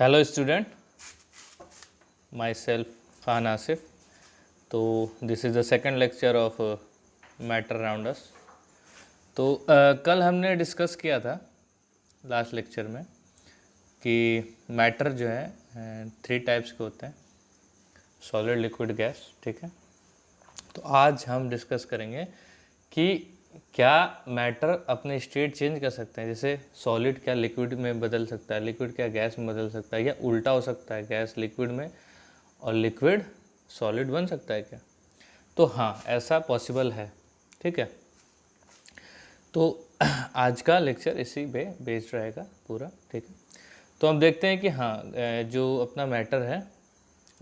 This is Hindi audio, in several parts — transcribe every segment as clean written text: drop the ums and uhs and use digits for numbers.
Hello student, myself Khan Asif. तो this is the second lecture of matter around us. तो कल हमने डिस्कस किया था लास्ट लेक्चर में कि मैटर जो है 3 टाइप्स के होते हैं, सॉलिड, लिक्विड, गैस। ठीक है, तो आज हम डिस्कस करेंगे कि क्या मैटर अपने स्टेट चेंज कर सकते हैं। जैसे सॉलिड क्या लिक्विड में बदल सकता है, लिक्विड क्या गैस में बदल सकता है, या उल्टा हो सकता है, गैस लिक्विड में और लिक्विड सॉलिड बन सकता है क्या। तो हाँ, ऐसा पॉसिबल है। ठीक है, तो आज का लेक्चर इसी पे बेस्ड रहेगा पूरा। ठीक है, तो हम देखते हैं कि हाँ, जो अपना मैटर है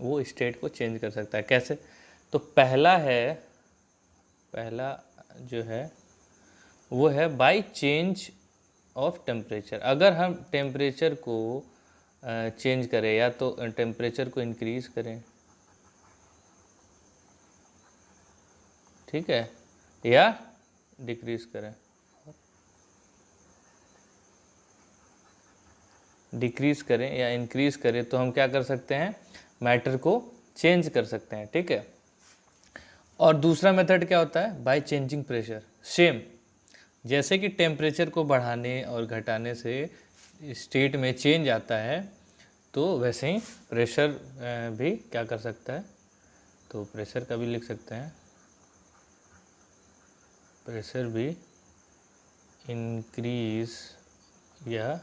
वो स्टेट को चेंज कर सकता है। कैसे? तो पहला जो है वो है बाय चेंज ऑफ टेम्परेचर। अगर हम टेम्परेचर को चेंज करें, या तो टेम्परेचर को इंक्रीज करें, ठीक है, या डिक्रीज करें, या इंक्रीज करें, तो हम क्या कर सकते हैं, मैटर को चेंज कर सकते हैं। ठीक है, और दूसरा मेथड क्या होता है, बाय चेंजिंग प्रेशर। सेम जैसे कि टेम्परेचर को बढ़ाने और घटाने से स्टेट में चेंज आता है, तो वैसे ही प्रेशर भी क्या कर सकता है, तो प्रेशर का भी लिख सकते हैं, प्रेशर भी इंक्रीज या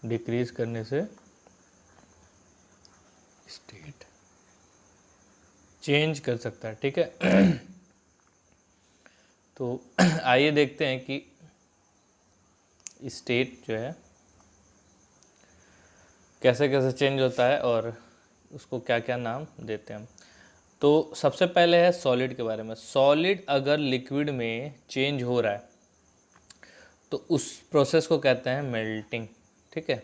डिक्रीज करने से स्टेट चेंज कर सकता है। ठीक है, तो आइए देखते हैं कि स्टेट जो है कैसे कैसे चेंज होता है और उसको क्या क्या नाम देते हैं हम। तो सबसे पहले है सॉलिड के बारे में। सॉलिड अगर लिक्विड में चेंज हो रहा है तो उस प्रोसेस को कहते हैं मेल्टिंग। ठीक है,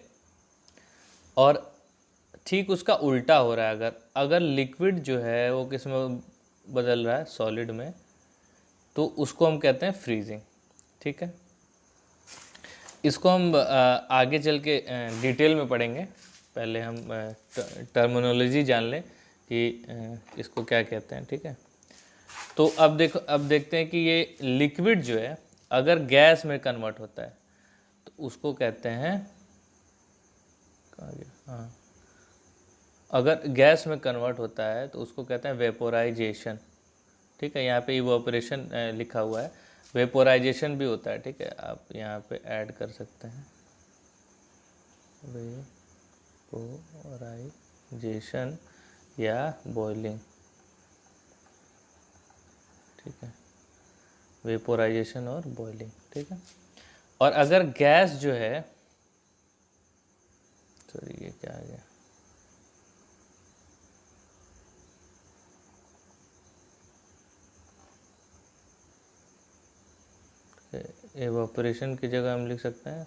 और ठीक उसका उल्टा हो रहा है, अगर लिक्विड जो है वो किस में बदल रहा है, सॉलिड में, तो उसको हम कहते हैं फ्रीजिंग। ठीक है, इसको हम आगे चल के डिटेल में पढ़ेंगे। पहले हम टर्मिनोलॉजी जान लें कि इसको क्या कहते हैं। ठीक है, तो अब देखते हैं कि ये लिक्विड जो है अगर गैस में कन्वर्ट होता है तो उसको कहते हैं, कहाँ गया, हाँ, अगर गैस में कन्वर्ट होता है तो उसको कहते हैं वेपोराइजेशन। ठीक है, यहाँ पे इवोपरेशन लिखा हुआ है, वेपोराइजेशन भी होता है। ठीक है, आप यहाँ पे ऐड कर सकते हैं वेपोराइजेशन या बॉइलिंग। ठीक है, वेपोराइजेशन और बॉइलिंग। ठीक है, और अगर गैस जो है, सॉरी ये क्या आ गया, एवापोरेशन की जगह हम लिख सकते हैं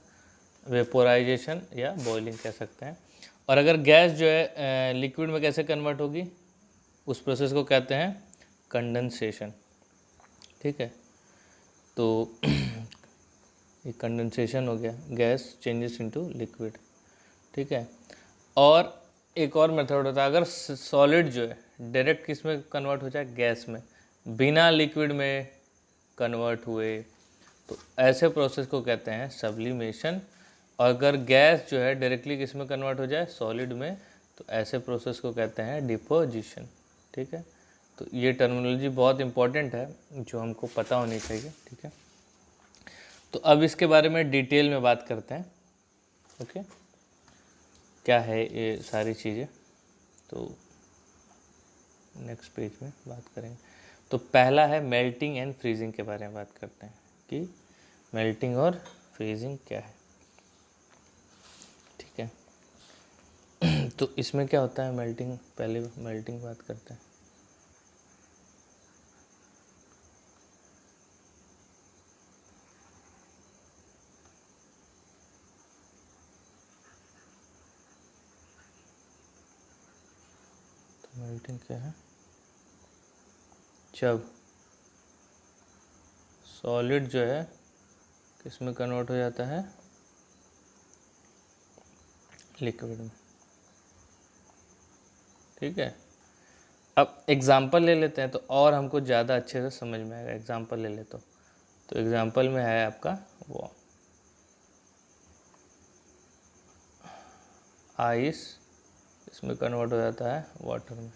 वेपोराइजेशन या बॉइलिंग कह सकते हैं। और अगर गैस जो है लिक्विड में कैसे कन्वर्ट होगी, उस प्रोसेस को कहते हैं कंडेंसेशन। ठीक है, तो ये कंडेंसेशन हो गया, गैस चेंजेस इनटू लिक्विड। ठीक है, और एक और मेथड होता है, अगर सॉलिड जो है डायरेक्ट किस में कन्वर्ट हो जाए, गैस में, बिना लिक्विड में कन्वर्ट हुए, तो ऐसे प्रोसेस को कहते हैं सब्लिमेशन। और अगर गैस जो है डायरेक्टली किस में कन्वर्ट हो जाए, सॉलिड में, तो ऐसे प्रोसेस को कहते हैं डिपोजिशन। ठीक है, तो ये टर्मिनोलॉजी बहुत इंपॉर्टेंट है जो हमको पता होनी चाहिए। ठीक है, तो अब इसके बारे में डिटेल में बात करते हैं। ओके, क्या है ये सारी चीज़ें, तो नेक्स्ट पेज में बात करेंगे। तो पहला है मेल्टिंग एंड फ्रीजिंग के बारे में बात करते हैं कि मेल्टिंग और फ्रीजिंग क्या है। ठीक है, तो इसमें क्या होता है मेल्टिंग, पहले मेल्टिंग बात करते हैं। तो मेल्टिंग क्या है, जब सॉलिड जो है किस में कन्वर्ट हो जाता है, लिक्विड में। ठीक है, अब एग्जाम्पल ले लेते हैं तो और हमको ज़्यादा अच्छे से समझ में आएगा। एग्जाम्पल ले ले तो एग्जाम्पल में है आपका वो आइस, इसमें कन्वर्ट हो जाता है वाटर में।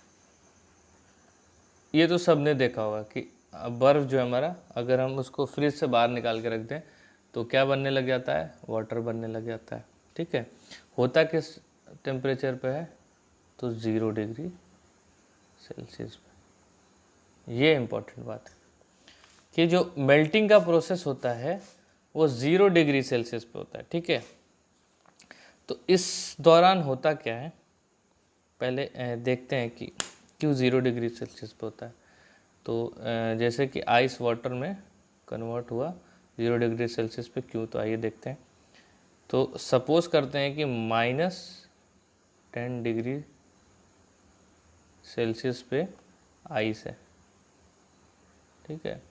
ये तो सबने देखा होगा कि बर्फ़ जो है हमारा, अगर हम उसको फ्रिज से बाहर निकाल के रख दें तो क्या बनने लग जाता है, वाटर बनने लग जाता है। ठीक है, होता किस टेम्परेचर पे है, तो 0 डिग्री सेल्सियस पे। ये इम्पोर्टेंट बात है कि जो मेल्टिंग का प्रोसेस होता है वो 0 डिग्री सेल्सियस पे होता है। ठीक है, तो इस दौरान होता क्या है, पहले देखते हैं कि क्यों 0 डिग्री सेल्सियस पे होता है। तो जैसे कि आइस वाटर में कन्वर्ट हुआ 0 डिग्री सेल्सियस पे, क्यों, तो आइए देखते हैं। तो सपोज़ करते हैं कि -10 डिग्री सेल्सियस पे आइस है। ठीक है,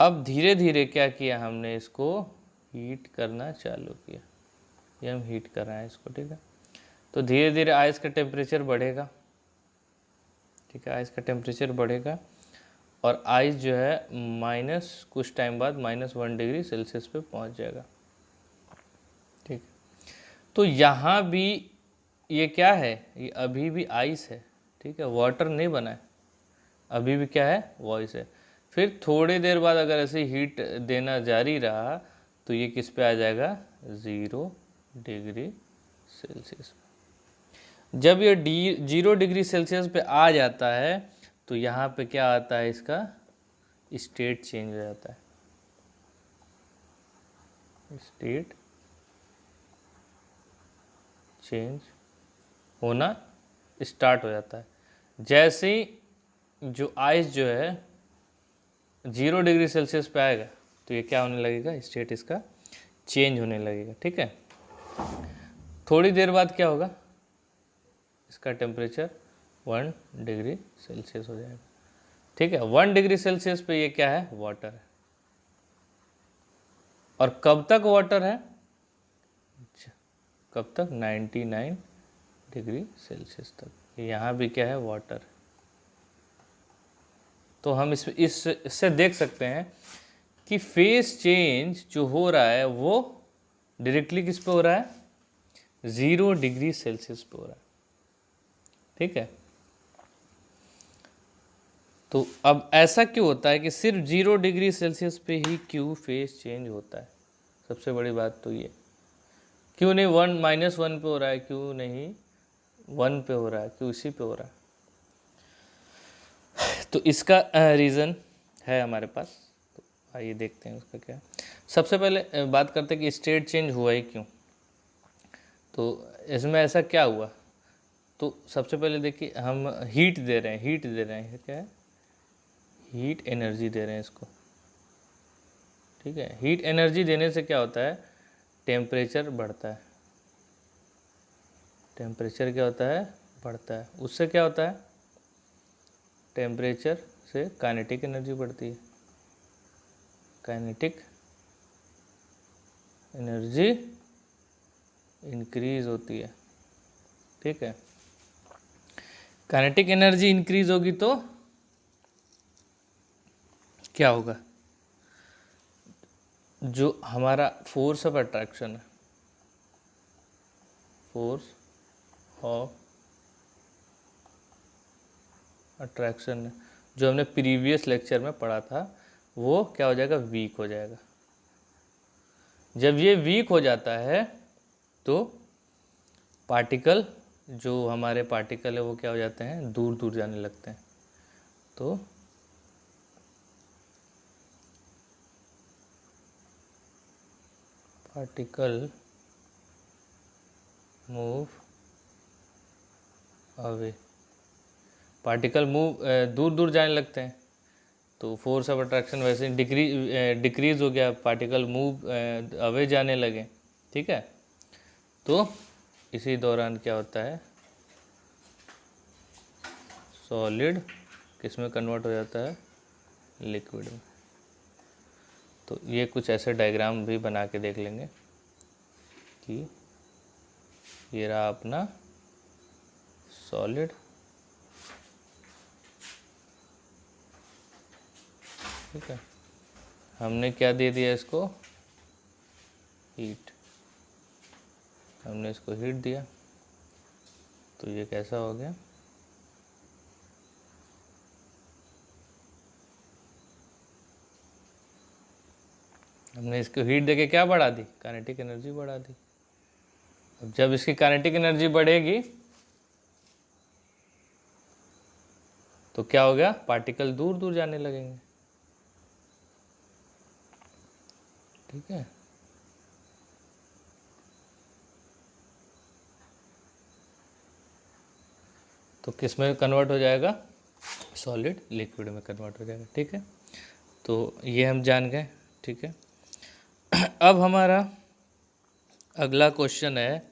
अब धीरे धीरे क्या किया हमने, इसको हीट करना चालू किया। ये हम हीट कर रहे हैं इसको। ठीक है, तो धीरे धीरे आइस का टेम्परेचर बढ़ेगा। ठीक है, आइस का टेम्परेचर बढ़ेगा और आइस जो है माइनस कुछ टाइम बाद -1 डिग्री सेल्सियस पे पहुंच जाएगा। ठीक, तो यहाँ भी ये क्या है, ये अभी भी आइस है। ठीक है, वाटर नहीं बना है, अभी भी क्या है, वॉइस है। फिर थोड़ी देर बाद अगर ऐसे हीट देना जारी रहा तो ये किस पे आ जाएगा, 0 डिग्री सेल्सियस। जब ये 0 डिग्री सेल्सियस पे आ जाता है तो यहाँ पे क्या आता है, इसका स्टेट चेंज हो जाता है। स्टेट चेंज होना स्टार्ट हो जाता है। जैसे ही जो आइस जो है 0 डिग्री सेल्सियस पे आएगा तो ये क्या होने लगेगा, स्टेट इसका चेंज होने लगेगा। ठीक है, थोड़ी देर बाद क्या होगा, इसका टेम्परेचर 1 डिग्री सेल्सियस हो जाएगा। ठीक है, 1 डिग्री सेल्सियस पे ये क्या है, वाटर है। और कब तक वाटर है, कब तक, 99 डिग्री सेल्सियस तक। यहाँ भी क्या है, वाटर है। तो हम इससे देख सकते हैं कि फेस चेंज जो हो रहा है वो डायरेक्टली किस पे हो रहा है, 0 डिग्री सेल्सियस पे हो रहा है। ठीक है, तो अब ऐसा क्यों होता है कि सिर्फ 0 डिग्री सेल्सियस पे ही क्यों फेस चेंज होता है, सबसे बड़ी बात तो ये। क्यों नहीं -1 पे हो रहा है, क्यों नहीं 1 पे हो रहा है, क्यों इसी पे हो रहा है। तो इसका रीज़न है हमारे पास, तो आइए देखते हैं उसका क्या है। सबसे पहले बात करते हैं कि स्टेट चेंज हुआ ही क्यों। तो इसमें ऐसा क्या हुआ, तो सबसे पहले देखिए हम हीट दे रहे हैं, क्या है, हीट एनर्जी दे रहे हैं इसको। ठीक है, हीट एनर्जी देने से क्या होता है, टेम्परेचर बढ़ता है। टेम्परेचर क्या होता है, बढ़ता है। उससे क्या होता है, टेम्परेचर से काइनेटिक एनर्जी बढ़ती है। काइनेटिक एनर्जी इंक्रीज होती है। ठीक है, काइनेटिक एनर्जी इंक्रीज होगी तो क्या होगा, जो हमारा फोर्स ऑफ अट्रैक्शन है, फोर्स ऑफ अट्रैक्शन जो हमने प्रीवियस लेक्चर में पढ़ा था, वो क्या हो जाएगा, वीक हो जाएगा। जब ये वीक हो जाता है तो पार्टिकल, जो हमारे पार्टिकल है वो क्या हो जाते हैं, दूर दूर जाने लगते हैं। तो पार्टिकल मूव अवे, पार्टिकल दूर दूर जाने लगते हैं। तो फोर्स ऑफ अट्रैक्शन वैसे डिक्रीज हो गया, पार्टिकल मूव अवे जाने लगे। ठीक है, तो इसी दौरान क्या होता है, सॉलिड किस में कन्वर्ट हो जाता है, लिक्विड में। तो ये कुछ ऐसे डायग्राम भी बना के देख लेंगे कि ये रहा अपना सॉलिड, ठीक है। हमने क्या दे दिया इसको, हीट, हमने इसको हीट दिया, तो ये कैसा हो गया, हमने इसको हीट देके क्या बढ़ा दी, काइनेटिक एनर्जी बढ़ा दी। अब जब इसकी काइनेटिक एनर्जी बढ़ेगी तो क्या हो गया, पार्टिकल दूर दूर जाने लगेंगे, ठीक है। तो किस में कन्वर्ट हो जाएगा, सॉलिड लिक्विड में कन्वर्ट हो जाएगा, ठीक है। तो ये हम जान गए, ठीक है। अब हमारा अगला क्वेश्चन है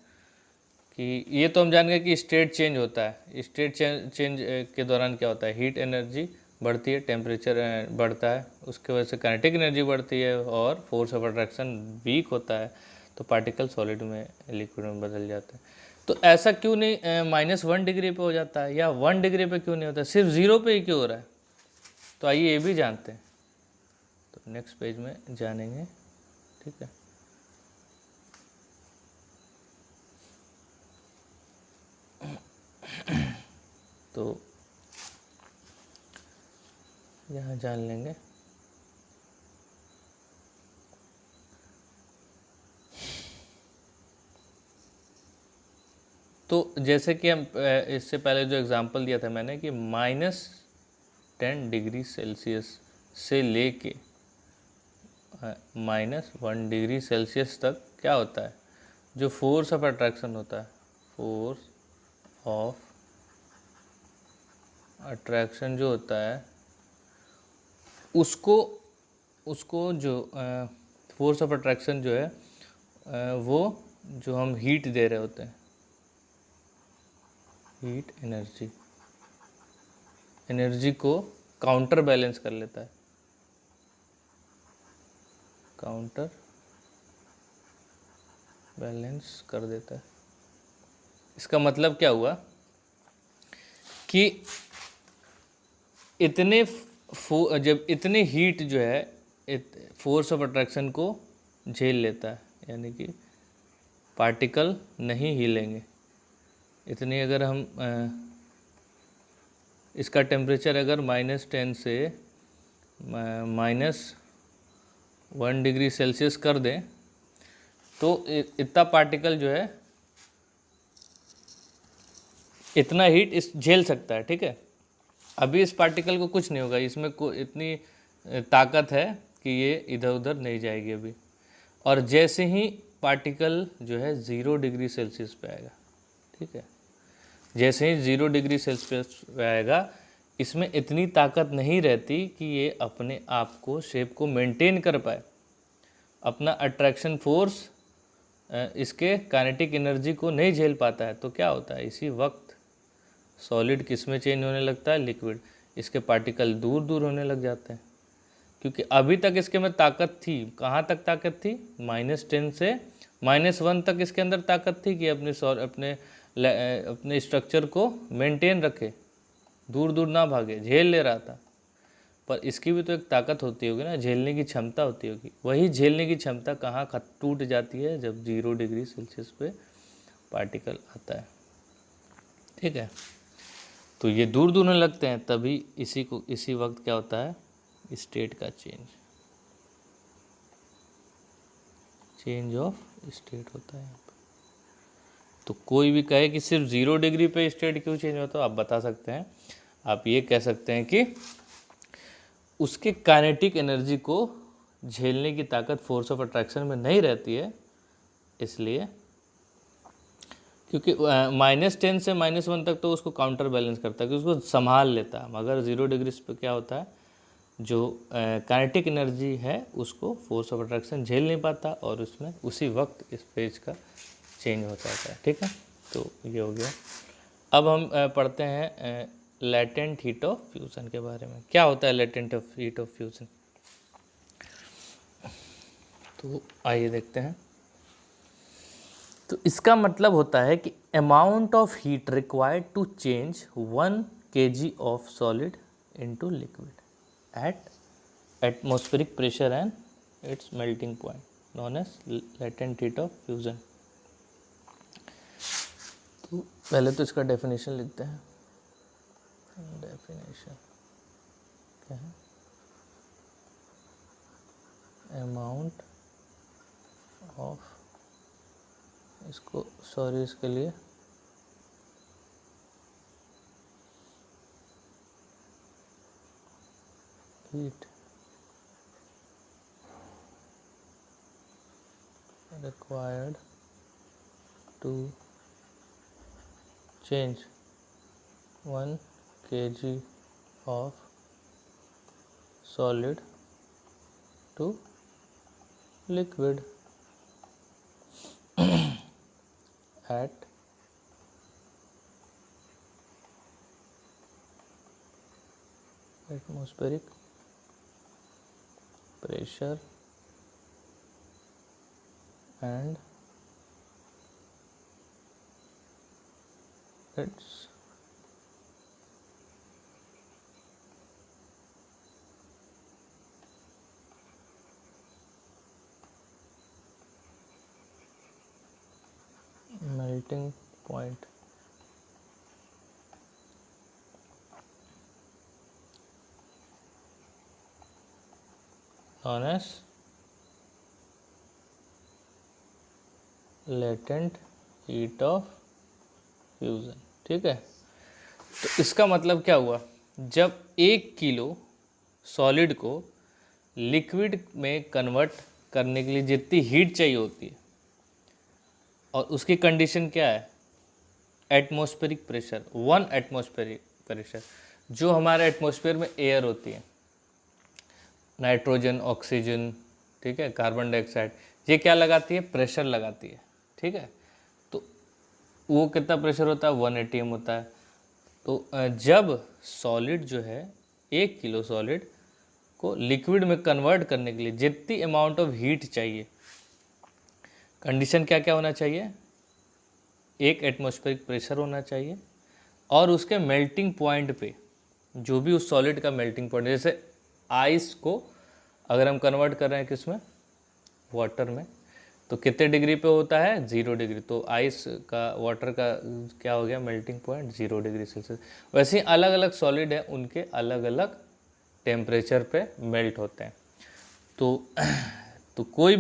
कि ये तो हम जान गए कि स्टेट चेंज होता है, स्टेट चेंज के दौरान क्या होता है, हीट एनर्जी बढ़ती है, टेम्परेचर बढ़ता है, उसके वजह से काइनेटिक एनर्जी बढ़ती है और फोर्स ऑफ अट्रैक्शन वीक होता है, तो पार्टिकल सॉलिड में लिक्विड में बदल जाता है। तो ऐसा क्यों नहीं -1 डिग्री पे हो जाता है, या 1 डिग्री पे क्यों नहीं होता, सिर्फ 0 पे ही क्यों हो रहा है, तो आइए ये भी जानते हैं। तो नेक्स्ट पेज में जानेंगे, ठीक है। तो यहाँ जान लेंगे। तो जैसे कि हम इससे पहले जो एग्जांपल दिया था मैंने कि -10 डिग्री सेल्सियस से लेके -1 डिग्री सेल्सियस तक क्या होता है, जो फोर्स ऑफ अट्रैक्शन होता है, फोर्स ऑफ अट्रैक्शन जो होता है उसको उसको जो फोर्स ऑफ अट्रैक्शन जो है वो जो हम हीट दे रहे होते हैं, हीट एनर्जी को काउंटर बैलेंस कर लेता है, काउंटर बैलेंस कर देता है। इसका मतलब क्या हुआ कि जब इतने हीट जो है फोर्स ऑफ अट्रैक्शन को झेल लेता है, यानी कि पार्टिकल नहीं हिलेंगे, इतनी अगर हम इसका टेम्परेचर अगर -10 से -1 डिग्री सेल्सियस कर दें तो इतना पार्टिकल जो है इतना हीट इस झेल सकता है, ठीक है। अभी इस पार्टिकल को कुछ नहीं होगा, इसमें इतनी ताकत है कि ये इधर उधर नहीं जाएगी अभी। और जैसे ही पार्टिकल जो है 0 डिग्री सेल्सियस पे आएगा, ठीक है, जैसे ही 0 डिग्री सेल्सियस पे आएगा, इसमें इतनी ताकत नहीं रहती कि ये अपने आप को शेप को मेंटेन कर पाए, अपना अट्रैक्शन फोर्स इसके काइनेटिक एनर्जी को नहीं झेल पाता है। तो क्या होता है, इसी वक्त सॉलिड किस में चेंज होने लगता है, लिक्विड। इसके पार्टिकल दूर दूर होने लग जाते हैं, क्योंकि अभी तक इसके में ताकत थी, कहाँ तक ताकत थी, -10 से -1 तक इसके अंदर ताकत थी कि अपने स्ट्रक्चर को मेंटेन रखे, दूर दूर ना भागे, झेल ले रहा था। पर इसकी भी तो एक ताकत होती होगी ना, झेलने की क्षमता होती होगी। वही झेलने की क्षमता कहाँ टूट जाती है, जब 0 डिग्री सेल्सियस पे पार्टिकल आता है, ठीक है। तो ये दूर दूर होने लगते हैं, तभी इसी वक्त क्या होता है, स्टेट का चेंज ऑफ स्टेट होता है यहाँ पर। तो कोई भी कहे कि सिर्फ 0 डिग्री पे स्टेट क्यों चेंज होता है, आप बता सकते हैं। आप ये कह सकते हैं कि उसके काइनेटिक एनर्जी को झेलने की ताकत फोर्स ऑफ अट्रैक्शन में नहीं रहती है, इसलिए, क्योंकि -10 से -1 तक तो उसको काउंटर बैलेंस करता है, कि उसको संभाल लेता है। मगर 0 डिग्री पे क्या होता है, जो काइनेटिक एनर्जी है उसको फोर्स ऑफ अट्रैक्शन झेल नहीं पाता, और उसमें उसी वक्त इस पेज का चेंज हो जाता है, ठीक है। तो ये हो गया। अब हम पढ़ते हैं लेटेंट हीट ऑफ फ्यूज़न के बारे में। क्या होता है लेटेंट हीट ऑफ फ्यूज़न, तो आइए देखते हैं। तो इसका मतलब होता है कि amount of heat required to change 1 kg of solid into liquid at atmospheric pressure and its melting point known as latent heat of fusion. तो पहले तो इसका डेफिनेशन लिखते हैं। डेफिनेशन क्या है? अमाउंट ऑफ, इसको सॉरी इसके लिए heat required to change 1 kg of solid to liquid at atmospheric pressure and its melting point. Known as latent heat of fusion. ठीक है, तो इसका मतलब क्या हुआ, जब 1 किलो सॉलिड को लिक्विड में कन्वर्ट करने के लिए जितनी हीट चाहिए होती है, और उसकी कंडीशन क्या है, एटमॉस्फेरिक प्रेशर, 1 एटमॉस्फेरिक प्रेशर, जो हमारे एटमॉस्फेयर में एयर होती है, नाइट्रोजन, ऑक्सीजन, ठीक है, कार्बन डाइऑक्साइड, ये क्या लगाती है, प्रेशर लगाती है। ठीक है, तो वो कितना प्रेशर होता है, 1 atm होता है। तो जब सॉलिड जो है 1 किलो सॉलिड को लिक्विड में कन्वर्ट करने के लिए जितनी अमाउंट ऑफ हीट चाहिए, कंडीशन क्या क्या होना चाहिए, 1 एटमॉस्फेरिक प्रेशर होना चाहिए, और उसके मेल्टिंग पॉइंट पे, जो भी उस सॉलिड का मेल्टिंग पॉइंट, जैसे आइस को अगर हम कन्वर्ट कर रहे हैं किस में, वाटर में, तो कितने डिग्री पे होता है, 0 डिग्री। तो आइस का, वाटर का क्या हो गया, मेल्टिंग पॉइंट 0 डिग्री सेल्सियस। वैसे ही अलग अलग सॉलिड है, उनके अलग अलग टेम्परेचर पे मेल्ट होते हैं। तो कोई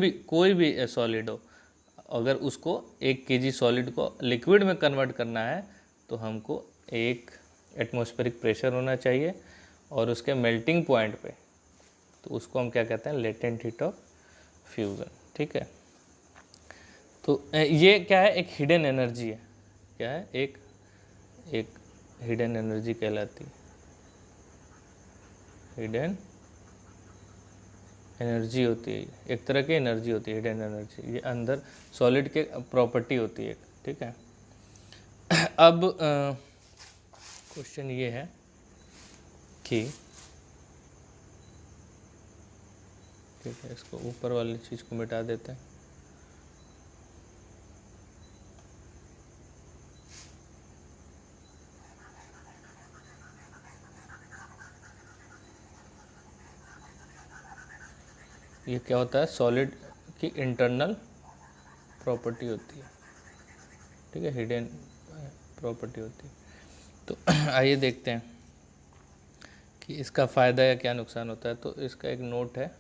भी सॉलिड हो, अगर उसको 1 kg सॉलिड को लिक्विड में कन्वर्ट करना है, तो हमको 1 एटमॉस्फेरिक प्रेशर होना चाहिए, और उसके मेल्टिंग पॉइंट पे, तो उसको हम क्या कहते हैं, लेटेंट हीट ऑफ फ्यूज़न। ठीक है, तो ये क्या है, एक हिडन एनर्जी है। क्या है, एक हिडन एनर्जी कहलाती है, हिडन एनर्जी होती है, एक तरह की एनर्जी होती है हिडन एनर्जी, ये अंदर सॉलिड के प्रॉपर्टी होती है। ठीक है, अब क्वेश्चन ये है कि, ठीक है, इसको ऊपर वाली चीज़ को मिटा देते हैं। ये क्या होता है, सॉलिड की इंटरनल प्रॉपर्टी होती है। ठीक है, हिडन प्रॉपर्टी होती है। तो आइए देखते हैं कि इसका फ़ायदा या क्या नुकसान होता है। तो इसका एक नोट है,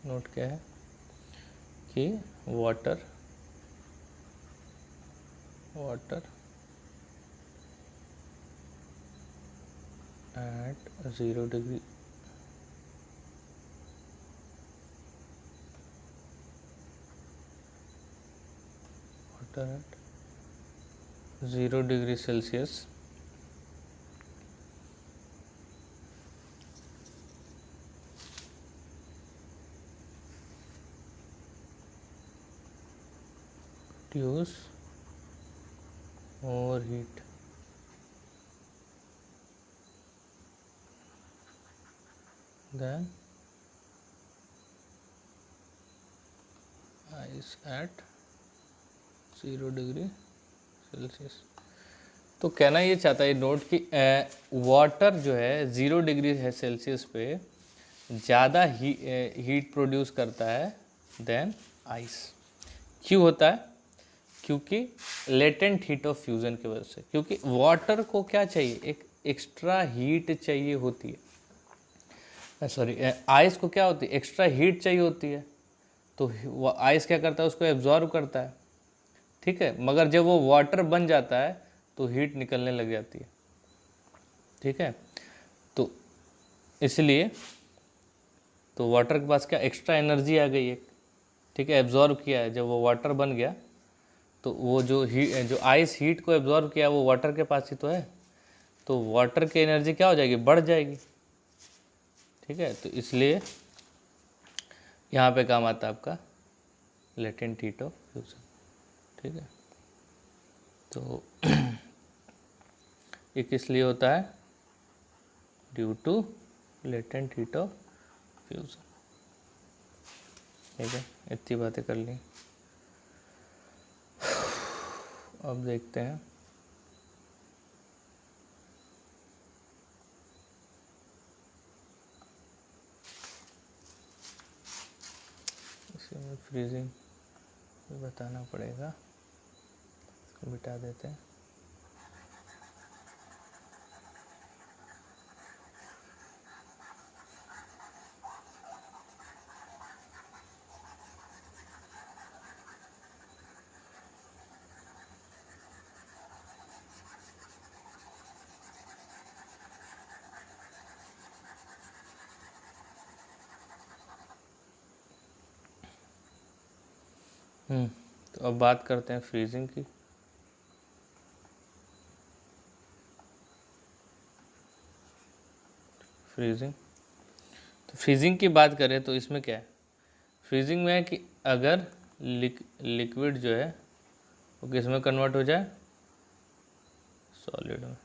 नोट क्या है कि water at 0 degree water at 0 degree Celsius produce more heat than ice eight 0 degree Celsius. तो कहना ये चाहता है नोट कि वाटर जो है 0 डिग्री है सेल्सियस पे ज़्यादा हीट प्रोड्यूस करता है देन आइस। क्यों होता है? क्योंकि लेटेंट हीट ऑफ फ्यूज़न की वजह से। क्योंकि वाटर को क्या चाहिए, एक एक्स्ट्रा हीट चाहिए होती है, सॉरी आइस को क्या होती है, एक्स्ट्रा हीट चाहिए होती है। तो वो आइस क्या करता है, उसको एब्जॉर्ब करता है, ठीक है। मगर जब वो वाटर बन जाता है तो हीट निकलने लग जाती है, ठीक है। तो इसलिए तो वाटर के पास क्या एक्स्ट्रा एनर्जी आ गई है, ठीक है, एब्जॉर्ब किया है। जब वो वाटर बन गया तो वो जो आइस हीट को एब्जॉर्ब किया वो वाटर के पास ही तो है, तो वाटर की एनर्जी क्या हो जाएगी, बढ़ जाएगी, ठीक है। तो इसलिए यहाँ पे काम आता है आपका लेटेंट हीट ऑफ फ्यूजन, ठीक है। तो ये किस लिए होता है, due to latent heat of fusion, ठीक है। इतनी बातें कर ली। अब देखते हैं इसमें फ्रीजिंग बताना पड़ेगा, इसको बिठा देते हैं। तो अब बात करते हैं फ्रीजिंग की। फ्रीजिंग, तो फ्रीजिंग की बात करें तो इसमें क्या है, फ्रीजिंग में है कि अगर लिक्विड जो है वो किस में कन्वर्ट हो जाए, सॉलिड में।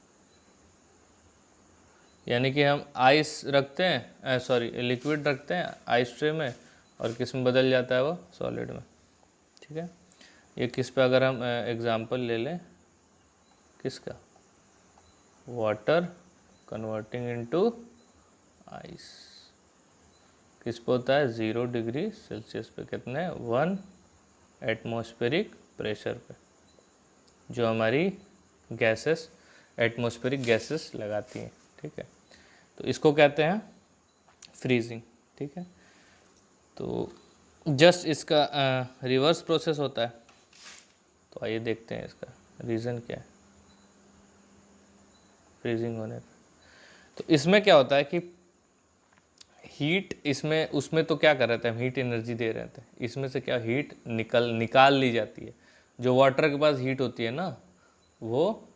यानी कि हम आइस रखते हैं, सॉरी लिक्विड रखते हैं आइस ट्रे में और किस में बदल जाता है वो, सॉलिड में, ठीक है। ये किस पे अगर हम एग्जांपल ले लें, किसका, वाटर कन्वर्टिंग इनटू आइस, किस पे होता है, 0 डिग्री सेल्सियस पे, कितने, 1 एटमॉस्फेरिक प्रेशर पे, जो हमारी गैसेस एटमॉस्फेरिक गैसेस लगाती हैं, ठीक है। तो इसको कहते हैं फ्रीजिंग, ठीक है। तो जस्ट इसका रिवर्स प्रोसेस होता है। तो आइए देखते हैं इसका रीज़न क्या है फ्रीजिंग होने का। तो इसमें क्या होता है कि हीट इसमें उसमें तो क्या कर रहे थे हम, हीट एनर्जी दे रहे थे, इसमें से क्या हीट निकाल ली जाती है। जो वाटर के पास हीट होती है ना वो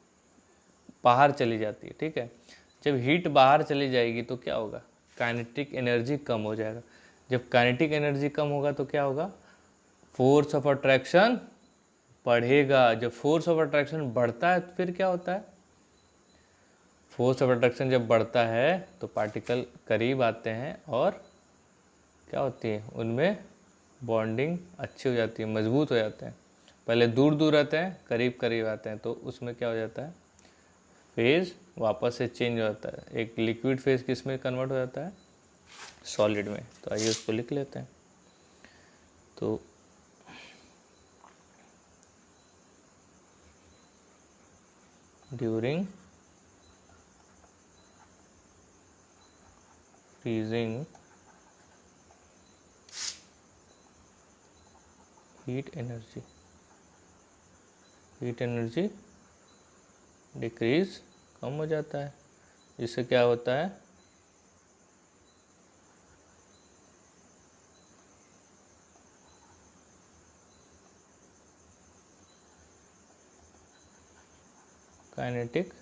बाहर चली जाती है, ठीक है। जब हीट बाहर चली जाएगी तो क्या होगा, काइनेटिक एनर्जी कम हो जाएगा। जब काइनेटिक एनर्जी कम होगा तो क्या होगा, फोर्स ऑफ अट्रैक्शन बढ़ेगा। जब फोर्स ऑफ अट्रैक्शन बढ़ता है तो फिर क्या होता है, फोर्स ऑफ अट्रैक्शन जब बढ़ता है तो पार्टिकल करीब आते हैं और क्या होती है, उनमें बॉन्डिंग अच्छी हो जाती है, मजबूत हो जाते हैं। पहले दूर दूर रहते हैं, करीब करीब आते हैं, तो उसमें क्या हो जाता है, फेज़ वापस से चेंज हो जाता है। एक लिक्विड फेज़ किस में कन्वर्ट हो जाता है, सॉलिड में। तो आइए उसको लिख लेते हैं। तो during freezing heat energy decrease कम हो जाता है, जिससे क्या होता है, काइनेटिक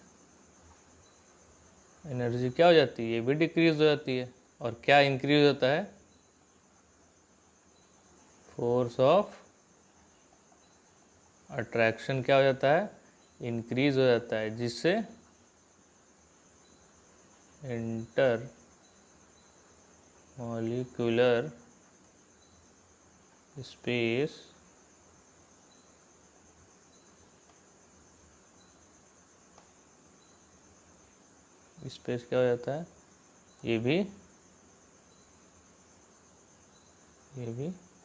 एनर्जी क्या हो जाती है, ये भी डिक्रीज हो जाती है। और क्या इंक्रीज होता है, फोर्स ऑफ अट्रैक्शन क्या हो जाता है, इंक्रीज हो जाता है, जिससे इंटर मॉलिक्यूलर स्पेस स्पेस क्या हो जाता है, ये भी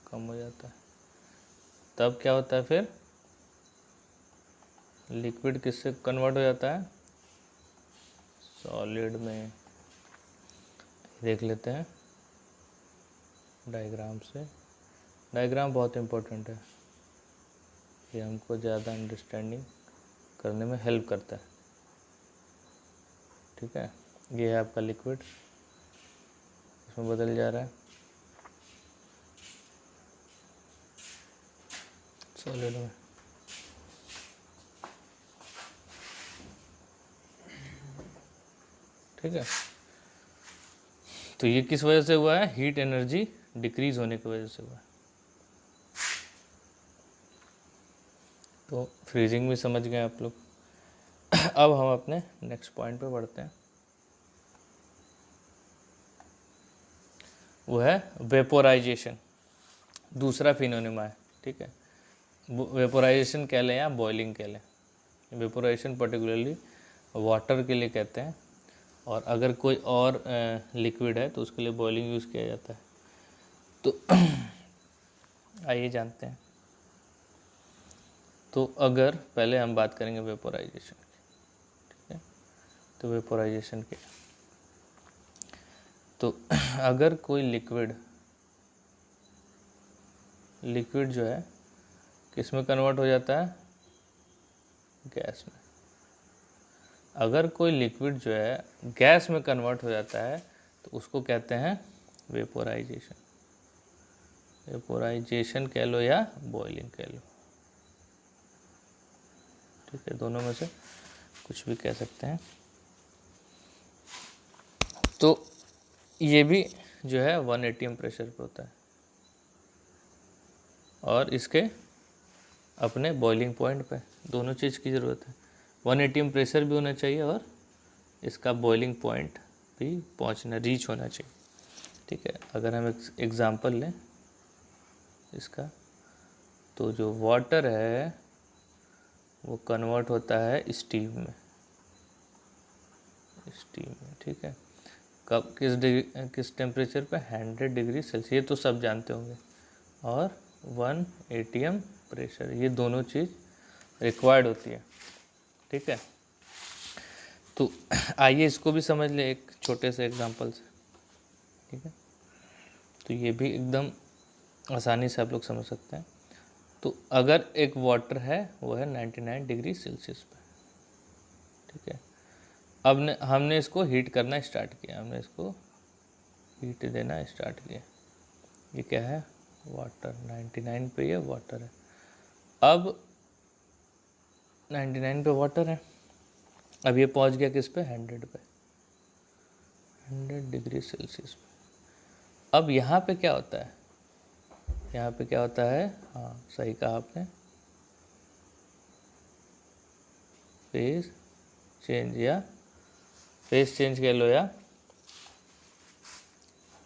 कम हो जाता है। तब क्या होता है फिर, लिक्विड किससे कन्वर्ट हो जाता है, सॉलिड में। देख लेते हैं डायग्राम से। डायग्राम बहुत इम्पोर्टेंट है, ये हमको ज़्यादा अंडरस्टैंडिंग करने में हेल्प करता है। ठीक है, ये है आपका लिक्विड, इसमें बदल जा रहा है सॉलिड में। ठीक है, तो ये किस वजह से हुआ है, हीट एनर्जी डिक्रीज होने की वजह से हुआ है। तो फ्रीजिंग भी समझ गए आप लोग। अब हम अपने नेक्स्ट पॉइंट पे बढ़ते हैं, वो है वेपोराइजेशन, दूसरा फिनोनिमा है। ठीक है, वेपोराइजेशन कह लें या बॉइलिंग कह लें। वेपोराइजेशन पर्टिकुलरली वाटर के लिए कहते हैं, और अगर कोई और लिक्विड है तो उसके लिए बॉइलिंग यूज़ किया जाता है। तो आइए जानते हैं। तो अगर पहले हम बात करेंगे वेपोराइजेशन की। ठीक है, तो वेपोराइजेशन के, तो अगर कोई लिक्विड जो है किस में कन्वर्ट हो जाता है, गैस में। अगर कोई लिक्विड जो है गैस में कन्वर्ट हो जाता है तो उसको कहते हैं वेपोराइजेशन। वेपोराइजेशन कह लो या बॉइलिंग कह लो। ठीक है, दोनों में से कुछ भी कह सकते हैं। तो ये भी जो है 1 atm प्रेशर पे होता है, और इसके अपने बॉइलिंग पॉइंट पे दोनों चीज़ की ज़रूरत है। 1 atm प्रेशर भी होना चाहिए और इसका बॉइलिंग पॉइंट भी रीच होना चाहिए। ठीक है, अगर हम एक एग्ज़ाम्पल लें इसका, तो जो वाटर है वो कन्वर्ट होता है स्टीम में। ठीक है, कब, किस टेम्परेचर पे, 100 डिग्री सेल्सियस, ये तो सब जानते होंगे, और 1 atm प्रेशर, ये दोनों चीज़ रिक्वायर्ड होती है। ठीक है, तो आइए इसको भी समझ ले एक छोटे से एग्जांपल से। ठीक है, तो ये भी एकदम आसानी से आप लोग समझ सकते हैं। तो अगर एक वाटर है वो है 99 डिग्री सेल्सियस पे। ठीक है, अब हमने इसको हीट करना स्टार्ट किया, हमने इसको हीट देना स्टार्ट किया। ये क्या है, वाटर, 99 पे ये वाटर है। अब 99 पे वाटर है, अब ये पहुंच गया किस पे, 100 पे, 100 डिग्री सेल्सियस पे। अब यहाँ पे क्या होता है, यहाँ पे क्या होता है, हाँ सही कहा आपने, फेज चेंज, या फेज चेंज कह लो या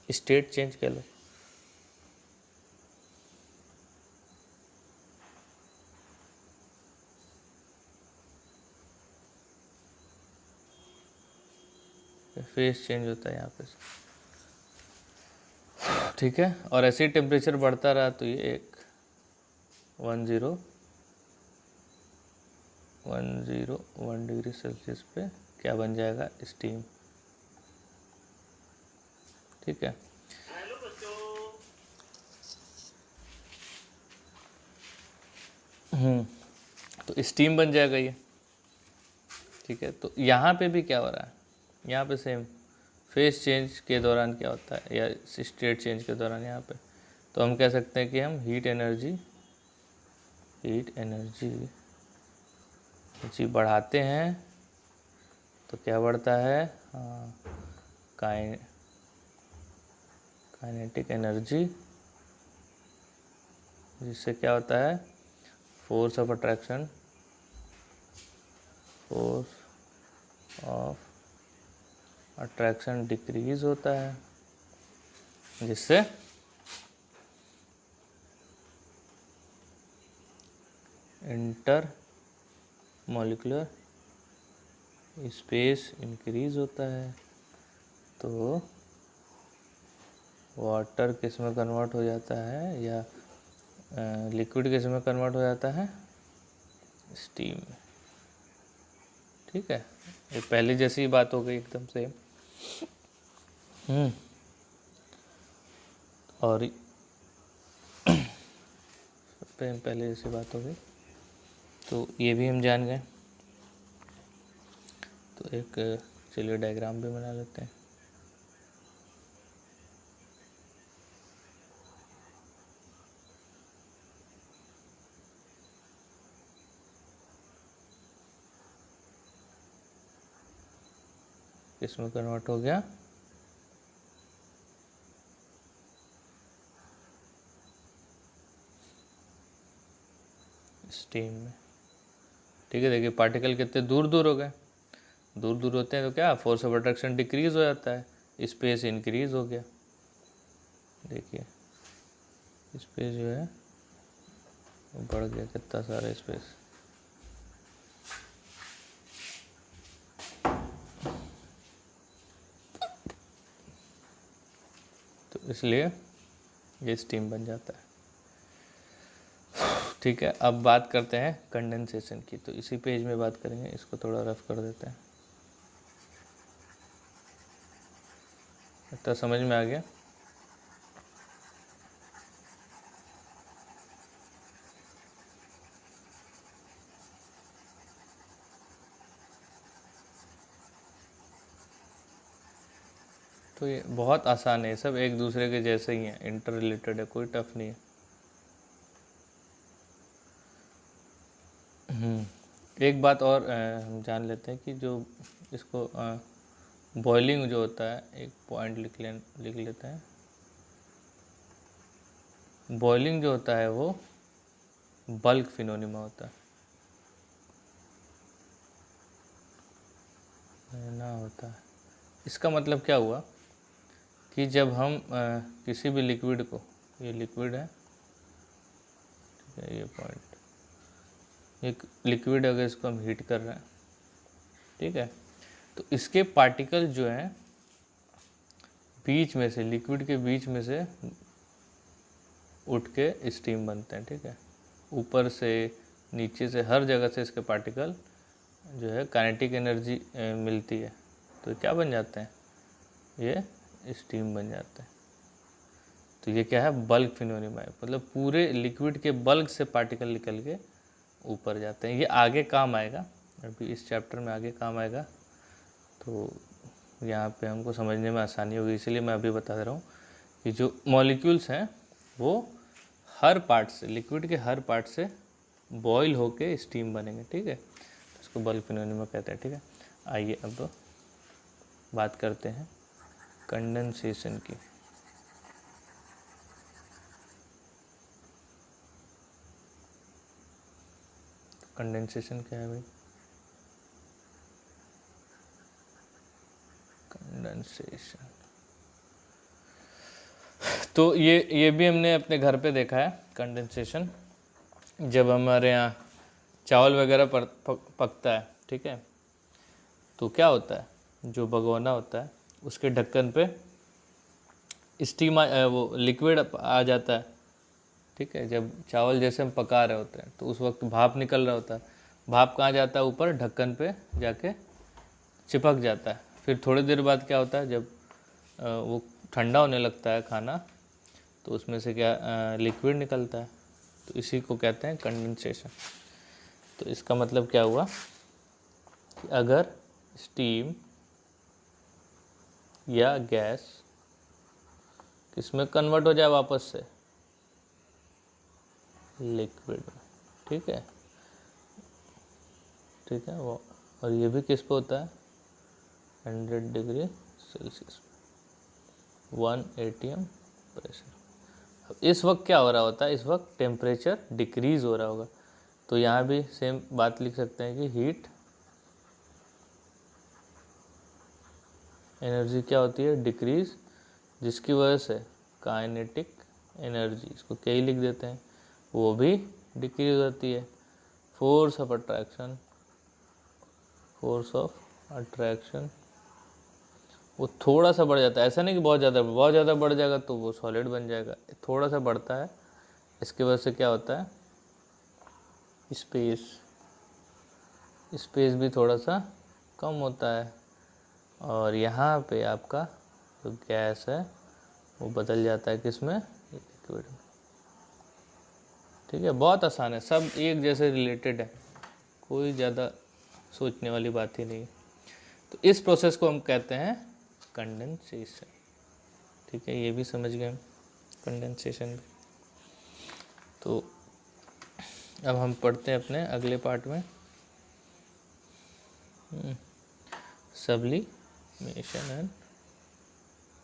स्टेट चेंज कह लो। फेज चेंज होता है यहाँ पे। ठीक है, और ऐसे ही टेम्परेचर बढ़ता रहा तो ये एक 101 डिग्री सेल्सियस पे क्या बन जाएगा, स्टीम। ठीक है, तो स्टीम बन जाएगा ये। ठीक है, तो यहाँ पे भी क्या हो रहा है, यहाँ पे सेम फेज चेंज के दौरान क्या होता है, या स्टेट चेंज के दौरान यहाँ पे, तो हम कह सकते हैं कि हम हीट एनर्जी जी बढ़ाते हैं तो क्या बढ़ता है, हाँ, काइनेटिक एनर्जी, जिससे क्या होता है, फोर्स ऑफ अट्रैक्शन डिक्रीज होता है, जिससे इंटर मॉलिक्यूलर स्पेस इंक्रीज होता है तो वाटर किस में कन्वर्ट हो जाता है, या लिक्विड किस में कन्वर्ट हो जाता है, स्टीम में। ठीक है, ये पहले जैसी बात हो गई एकदम से। और पहले जैसी बात हो गई, तो ये भी हम जान गए। तो एक चलिए डायग्राम भी बना लेते हैं। किसमें कन्वर्ट हो गया, स्टीम में। ठीक है, देखिए पार्टिकल कितने दूर दूर हो गए, दूर दूर होते हैं तो क्या, फोर्स ऑफ अट्रैक्शन डिक्रीज हो जाता है, स्पेस इंक्रीज हो गया। देखिए स्पेस जो है बढ़ गया, कितना सारा स्पेस। तो इसलिए ये स्टीम बन जाता है। ठीक है, अब बात करते हैं कंडेंसेशन की। तो इसी पेज में बात करेंगे, इसको थोड़ा रफ कर देते हैं। इतना समझ में आ गया। तो ये बहुत आसान है, सब एक दूसरे के जैसे ही हैं, इंटर रिलेटेड है, कोई टफ नहीं है। एक बात और हम जान लेते हैं कि जो इसको बॉइलिंग जो होता है, एक पॉइंट लिख लेते हैं। बॉइलिंग जो होता है वो बल्क फिनोनिमा होता है ना, होता है। इसका मतलब क्या हुआ कि जब हम किसी भी लिक्विड को, ये लिक्विड है, ठीक है, ये पॉइंट, एक लिक्विड अगर इसको हम हीट कर रहे हैं, ठीक है, तो इसके पार्टिकल जो हैं बीच में से, लिक्विड के बीच में से उठ के स्टीम बनते हैं। ठीक है, ऊपर से नीचे से हर जगह से इसके पार्टिकल जो है काइनेटिक एनर्जी मिलती है, तो क्या बन जाते हैं, ये स्टीम बन जाते हैं। तो ये क्या है, बल्क फिनोनिमा है, मतलब पूरे लिक्विड के बल्क से पार्टिकल निकल के ऊपर जाते हैं। ये आगे काम आएगा, अभी इस चैप्टर में आगे काम आएगा, तो यहाँ पे हमको समझने में आसानी होगी, इसलिए मैं अभी बता दे रहा हूँ कि जो मॉलिक्यूल्स हैं वो हर पार्ट से, लिक्विड के हर पार्ट से बॉईल होके स्टीम बनेंगे। ठीक है, इसको बल्क फिनोनिमा कहते हैं। ठीक है, आइए अब बात करते हैं कंडेंसेशन की। कंडेंसेशन क्या है भाई, कंडेंसेशन तो ये भी हमने अपने घर पे देखा है। कंडेंसेशन जब हमारे यहाँ चावल वगैरह पकता है, ठीक है, तो क्या होता है, जो भगोना होता है उसके ढक्कन पे स्टीम वो लिक्विड आ जाता है। ठीक है, जब चावल जैसे हम पका रहे होते हैं तो उस वक्त भाप निकल रहा होता है, भाप कहाँ जाता है, ऊपर ढक्कन पे जाके चिपक जाता है। फिर थोड़ी देर बाद क्या होता है, जब वो ठंडा होने लगता है खाना, तो उसमें से क्या लिक्विड निकलता है, तो इसी को कहते हैं कंडेंसेशन। तो इसका मतलब क्या हुआ कि अगर स्टीम या गैस किसमें कन्वर्ट हो जाए वापस से, लिक्विड में, ठीक है, ठीक है, वो और ये भी किस पे होता है, 100 डिग्री सेल्सियस, 1 atm प्रेशर। अब इस वक्त क्या हो रहा होता है, इस वक्त टेम्परेचर डिक्रीज़ हो रहा होगा, तो यहाँ भी सेम बात लिख सकते हैं कि हीट एनर्जी क्या होती है, डिक्रीज़, जिसकी वजह से काइनेटिक एनर्जी, इसको के ही लिख देते हैं, वो भी डिक्रीज होती है। फोर्स ऑफ अट्रैक्शन, वो थोड़ा सा बढ़ जाता है, ऐसा नहीं कि बहुत ज़्यादा बढ़ जाएगा तो वो सॉलिड बन जाएगा, थोड़ा सा बढ़ता है। इसकी वजह से क्या होता है, स्पेस भी थोड़ा सा कम होता है, और यहाँ पे आपका जो गैस है वो बदल जाता है किसमें, लिक्विड में। ठीक है, बहुत आसान है, सब एक जैसे रिलेटेड है, कोई ज़्यादा सोचने वाली बात ही नहीं। तो इस प्रोसेस को हम कहते हैं कंडेंसेशन। ठीक है, ये भी समझ गए हम, कंडेंसेशन भी। तो अब हम पढ़ते हैं अपने अगले पार्ट में, सब्लिमेशन एंड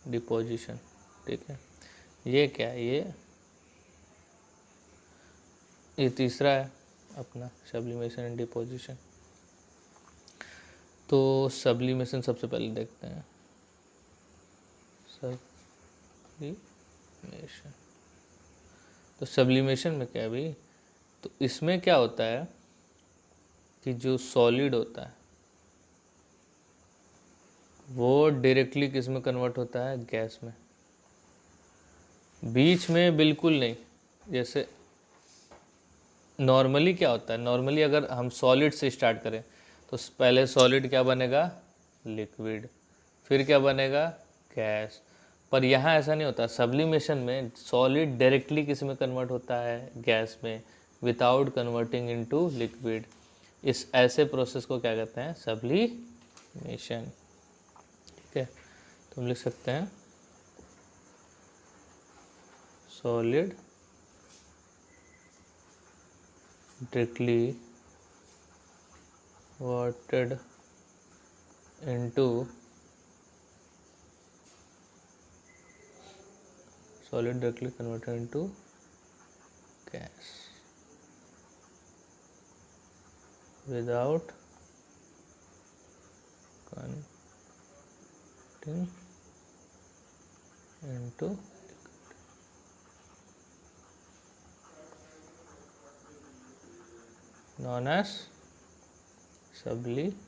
डिपोजिशन। ठीक है, ये क्या है, ये तीसरा है अपना, सब्लिमेशन एंड डिपोजिशन। तो सब्लिमेशन सबसे पहले देखते हैं, सब्लिमेशन। तो सब्लिमेशन में क्या है भाई, तो इसमें क्या होता है कि जो सॉलिड होता है वो डायरेक्टली किस में कन्वर्ट होता है, गैस में। बीच में बिल्कुल नहीं। जैसे नॉर्मली क्या होता है, नॉर्मली अगर हम सॉलिड से स्टार्ट करें तो पहले सॉलिड क्या बनेगा, लिक्विड, फिर क्या बनेगा, गैस। पर यहाँ ऐसा नहीं होता, सब्लिमेशन में सॉलिड डायरेक्टली किस में कन्वर्ट होता है, गैस में, विदाउट कन्वर्टिंग इनटू लिक्विड। इस ऐसे प्रोसेस को क्या कहते हैं, सब्लिमेशन। ठीक है, तो हम लिख सकते हैं solid directly converted into solid directly converted into gas without converting into known as sublimation.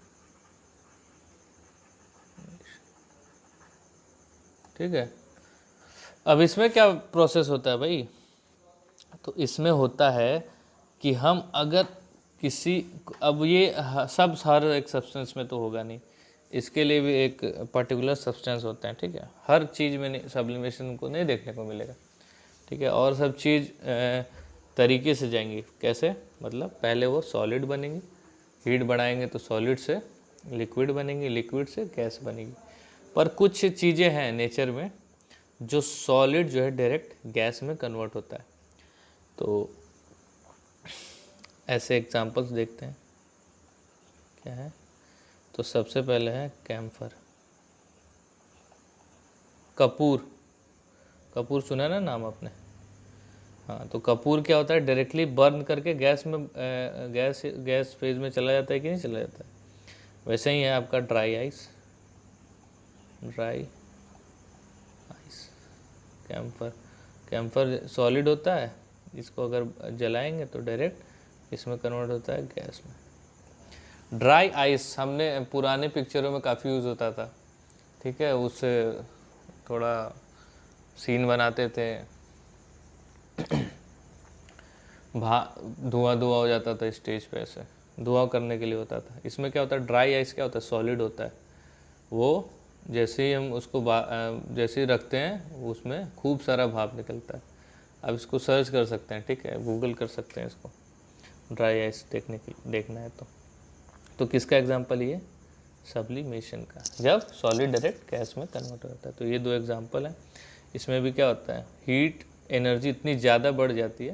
ठीक है, अब इसमें क्या प्रोसेस होता है भाई, तो इसमें होता है कि हम अगर किसी, अब ये सब हर एक सब्सटेंस में तो होगा नहीं, इसके लिए भी एक पर्टिकुलर सब्सटेंस होता है। ठीक है, हर चीज़ में सब्लिमेशन को नहीं देखने को मिलेगा। ठीक है, और सब चीज़ तरीके से जाएंगी। कैसे, मतलब पहले वो सॉलिड बनेंगी, हीट बढ़ाएंगे तो सॉलिड से लिक्विड बनेंगी, लिक्विड से गैस बनेगी। पर कुछ चीज़ें हैं नेचर में जो सॉलिड जो है डायरेक्ट गैस में कन्वर्ट होता है। तो ऐसे एग्जांपल्स देखते हैं क्या है। तो सबसे पहले है कैम्फर, कपूर। कपूर सुना ना नाम आपने, हाँ। तो कपूर क्या होता है, डायरेक्टली बर्न करके गैस में गैस फेज में चला जाता है कि नहीं चला जाता है। वैसे ही है आपका ड्राई आइस, कैम्फर सॉलिड होता है, इसको अगर जलाएंगे तो डायरेक्ट इसमें कन्वर्ट होता है गैस में। ड्राई आइस हमने पुराने पिक्चरों में काफ़ी यूज़ होता था। ठीक है, उससे थोड़ा सीन बनाते थे, धुआं हो जाता था स्टेज पे, ऐसे धुआं करने के लिए होता था। इसमें क्या होता है, ड्राई आइस क्या होता है, सॉलिड होता है। वो जैसे ही हम उसको जैसे ही रखते हैं उसमें खूब सारा भाप निकलता है। अब इसको सर्च कर सकते हैं, ठीक है, गूगल कर सकते हैं इसको, ड्राई आइस देखना है तो किसका एग्जांपल, ये सब्लिमेशन का, जब सॉलिड डायरेक्ट गैस में कन्वर्ट होता है। तो ये दो एग्जांपल हैं। इसमें भी क्या होता है, हीट एनर्जी इतनी ज़्यादा बढ़ जाती है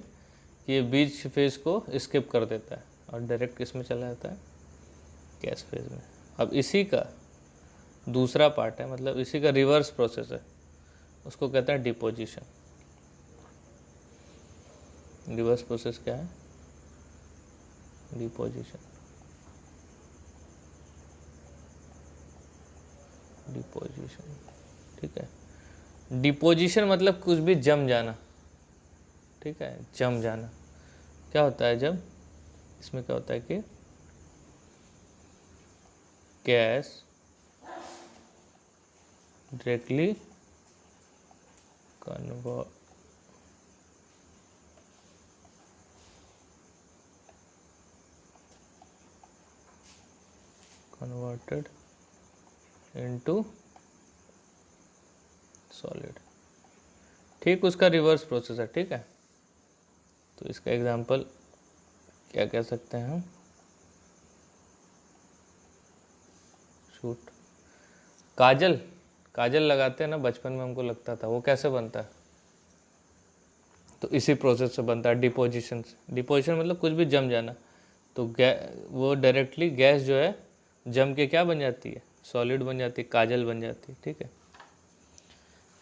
कि ये बीच फेज़ को स्किप कर देता है और डायरेक्ट किस में चला जाता है, गैस फेज़ में। अब इसी का दूसरा पार्ट है, मतलब इसी का रिवर्स प्रोसेस है, उसको कहते हैं डिपोजिशन। रिवर्स प्रोसेस क्या है, डिपोजिशन। ठीक है, डिपोजिशन मतलब कुछ भी जम जाना। ठीक है, जम जाना क्या होता है, जब इसमें क्या होता है कि gas directly converted into solid. ठीक, उसका रिवर्स प्रोसेस है। ठीक है, तो इसका एग्जांपल क्या कह सकते हैं हम? शूट, काजल, काजल लगाते हैं ना बचपन में, हमको लगता था, वो कैसे बनता है? तो इसी प्रोसेस से बनता है, डिपोजिशन से। डिपोजिशन मतलब कुछ भी जम जाना, तो वो डायरेक्टली गैस जो है जम के क्या बन जाती है? सॉलिड बन जाती है, काजल बन जाती है। ठीक है,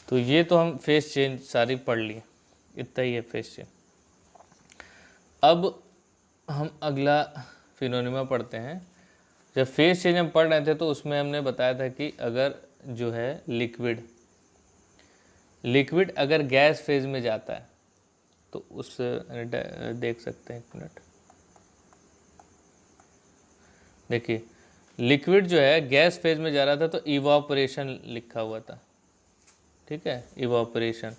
तो ये तो हम फेस चेंज सारी पढ़ लिए, इतना ही है फेस चेंज। अब हम अगला फिनोनिमा पढ़ते हैं। जब फेस चेंज हम पढ़ रहे थे तो उसमें हमने बताया था कि अगर जो है लिक्विड अगर गैस फेज में जाता है तो उस देख सकते हैं, एक मिनट देखिए, लिक्विड जो है गैस फेज में जा रहा था तो इवापोरेशन लिखा हुआ था। ठीक है, इवापोरेशन।